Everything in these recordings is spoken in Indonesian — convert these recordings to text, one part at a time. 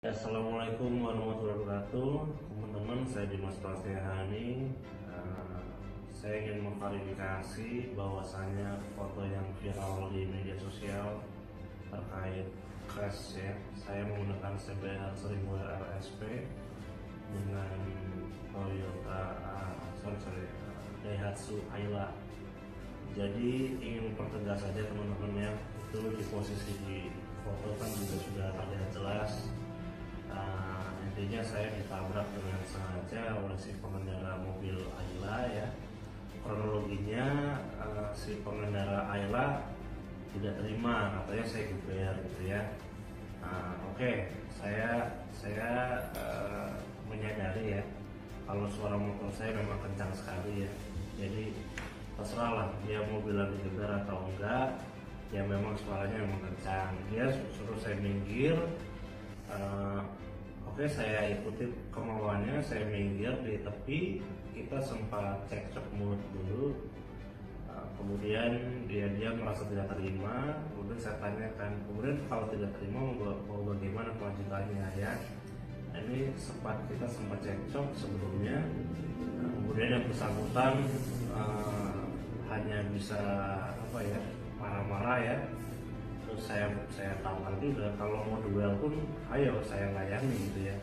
Assalamualaikum warahmatullahi wabarakatuh, teman-teman. Saya Dimas Prasetyohani. Saya ingin memklarifikasi bahwasanya foto yang viral di media sosial terkait crash ya, saya menggunakan CBR 1000 RSP dengan Toyota Daihatsu Ayla. Jadi ingin mempertegas saja teman-teman ya, itu di posisi di foto kan juga sudah terlihat jelas. Intinya saya ditabrak dengan sengaja oleh si pengendara mobil Ayla ya. Kronologinya si pengendara Ayla tidak terima, katanya saya geber gitu ya. Oke, saya menyadari ya kalau suara motor saya memang kencang sekali ya. Jadi terserah lah dia mau bilang digeber atau enggak, ya memang suaranya memang kencang. Dia suruh saya minggir. Oke, saya ikuti kemauannya, saya minggir di tepi. Kita sempat cekcok mulut dulu. Kemudian dia merasa tidak terima. Kemudian saya tanyakan, kemudian kalau tidak terima mau bagaimana kelanjutannya ya. Ini kita sempat cekcok sebelumnya. Kemudian yang bersangkutan hanya bisa marah-marah ya. Terus saya tampar juga, kalau mau duel pun ayo saya layani gitu ya.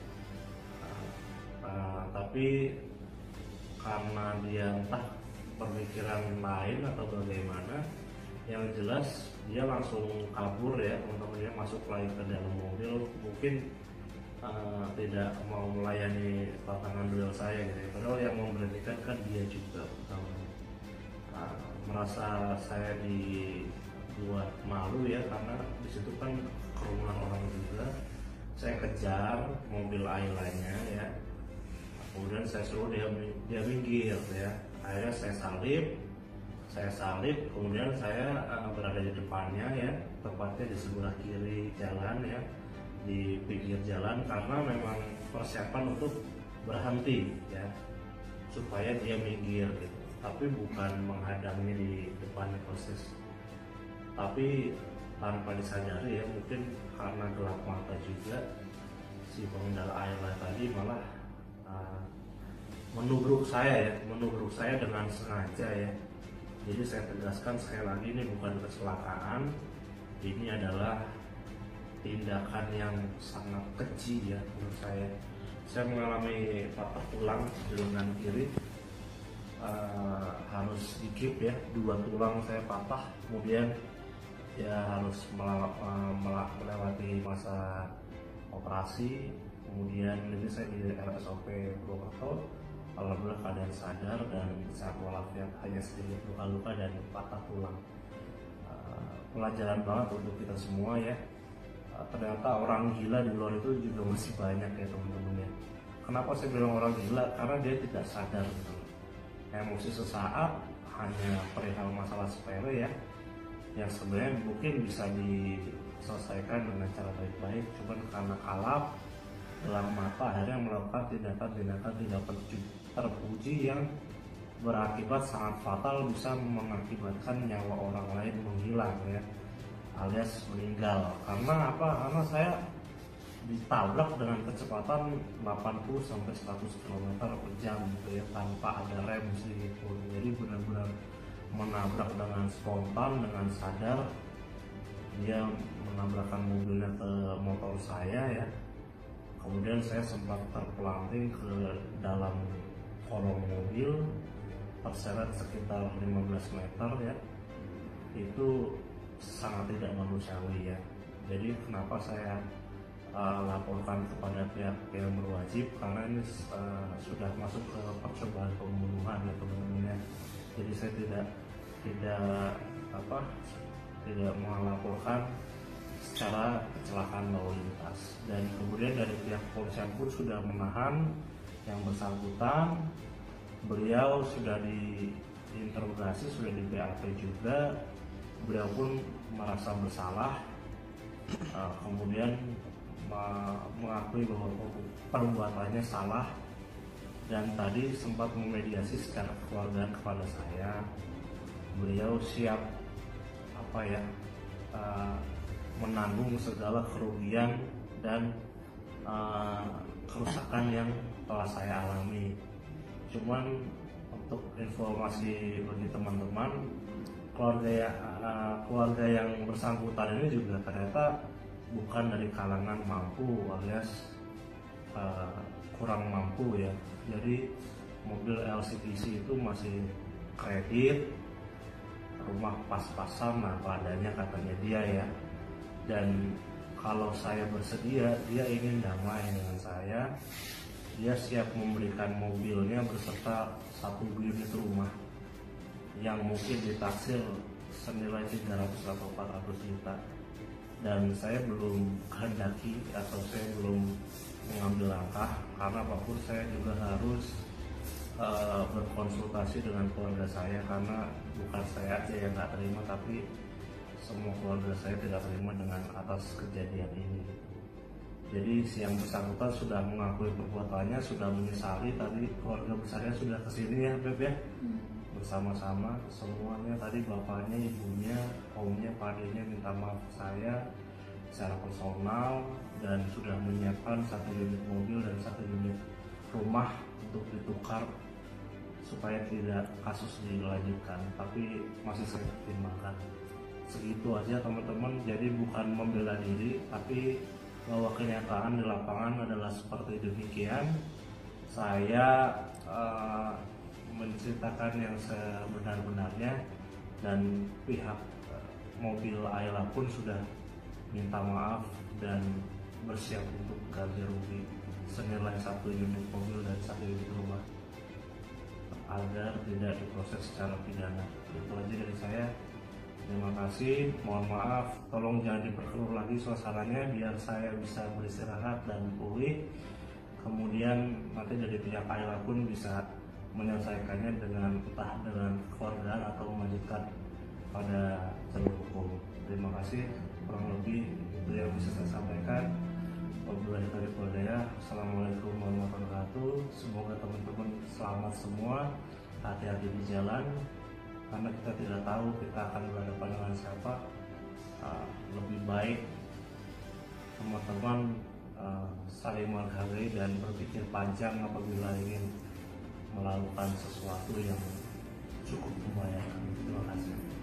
Tapi karena dia entah pemikiran lain atau bagaimana, yang jelas dia langsung kabur ya, teman-teman, dia masuk lagi ke dalam mobil, mungkin tidak mau melayani tantangan duel saya gitu ya. Padahal yang memberhentikan kan dia juga merasa saya dibuat malu ya, karena disitu kan kerumunan orang juga. Saya kejar mobil Ailanya ya, kemudian saya suruh dia minggir ya. Akhirnya saya salib, kemudian saya berada di depannya ya, tepatnya di sebelah kiri jalan ya, di pinggir jalan, karena memang persiapan untuk berhenti ya, supaya dia minggir gitu, tapi bukan menghadangi di depannya persis. Tapi tanpa disadari ya, mungkin karena gelap mata juga, si pengendara Ayla tadi malah menubruk saya dengan sengaja ya. Jadi saya tegaskan sekali lagi, ini bukan kecelakaan, ini adalah tindakan yang sangat keji ya menurut saya. Saya mengalami patah tulang di lengan kiri, harus dikip ya, 2 tulang saya patah, kemudian ya harus melewati masa operasi. Kemudian ini saya di RSOP Purwokerto. Alhamdulillah keadaan sadar dan sehat walafiat, hanya sedikit luka-luka dan patah tulang. Pelajaran banget untuk kita semua ya. Ternyata orang gila di luar itu juga masih banyak ya teman-teman ya. Kenapa saya bilang orang gila? Karena dia tidak sadar gitu. Emosi sesaat hanya perihal masalah sepele ya, yang sebenarnya mungkin bisa diselesaikan dengan cara baik-baik, cuman karena kalap dalam mata akhirnya melakukan tindakan-tindakan tidak terpuji yang berakibat sangat fatal, bisa mengakibatkan nyawa orang lain menghilang ya, alias meninggal. Karena apa? Karena saya ditabrak dengan kecepatan 80 sampai 100 km per jam gitu ya, tanpa ada rem sedikitpun. Jadi benar-benar menabrak dengan spontan, dengan sadar. Dia menabrakkan mobilnya ke motor saya ya. Kemudian saya sempat terpelanting ke dalam kolong mobil, terseret sekitar 15 meter ya. Itu sangat tidak manusiawi ya. Jadi kenapa saya laporkan kepada pihak yang berwajib, karena ini sudah masuk ke percobaan pembunuhan ya teman-teman ya. Jadi saya tidak melaporkan secara kecelakaan lalu lintas, dan kemudian dari pihak kepolisian pun sudah menahan yang bersangkutan. Beliau sudah diinterogasi, sudah di BAP juga. Beliau pun merasa bersalah, kemudian mengakui bahwa perbuatannya salah, dan tadi sempat memediasi secara kekeluargaan kepada saya. Beliau siap menanggung segala kerugian dan kerusakan yang telah saya alami. Cuman untuk informasi bagi teman-teman, keluarga yang bersangkutan ini juga ternyata bukan dari kalangan mampu alias kurang mampu ya. Jadi mobil LCPC itu masih kredit, rumah pas-pasan, nah padanya katanya dia ya. Dan kalau saya bersedia, dia ingin damai dengan saya, dia siap memberikan mobilnya beserta 1 unit rumah yang mungkin ditaksir senilai 300 atau 400 juta. Dan saya belum kehendaki atau saya belum mengambil langkah, karena apapun saya juga harus berkonsultasi dengan keluarga saya, karena bukan saya aja yang nggak terima, tapi semua keluarga saya tidak terima dengan atas kejadian ini. Jadi si yang bersangkutan sudah mengakui perbuatannya, sudah menyesali. Tadi keluarga besarnya sudah kesini ya Beb ya, bersama-sama semuanya. Tadi bapaknya, ibunya, omnya, padenya minta maaf saya secara personal dan sudah menyiapkan 1 unit mobil dan 1 unit rumah untuk ditukar supaya tidak kasus dilanjutkan, tapi masih saya pertimbangkan. Segitu aja teman-teman. Jadi bukan membela diri, tapi bahwa kenyataan di lapangan adalah seperti demikian. Saya menceritakan yang sebenar-benarnya, dan pihak mobil Ayla pun sudah minta maaf dan bersiap untuk ganti rugi senilai 1 unit mobil dan 1 unit rumah agar tidak diproses secara pidana. Itu aja dari saya. Terima kasih, mohon maaf, tolong jangan diperkeruh lagi suasananya biar saya bisa beristirahat dan pulih. Kemudian nanti dari pihak Ayla pun bisa menyelesaikannya dengan entah dengan keluarga atau melanjutkan pada jalur hukum. Terima kasih, kurang lebih itu yang bisa saya sampaikan. Wabillahi taufiq wal hidayah. Assalamualaikum warahmatullahi wabarakatuh. Semoga teman-teman selamat semua, hati-hati di jalan, karena kita tidak tahu kita akan berhadapan dengan siapa. Lebih baik teman-teman saling menghargai dan berpikir panjang apabila ingin melakukan sesuatu yang cukup membahayakan. Terima kasih.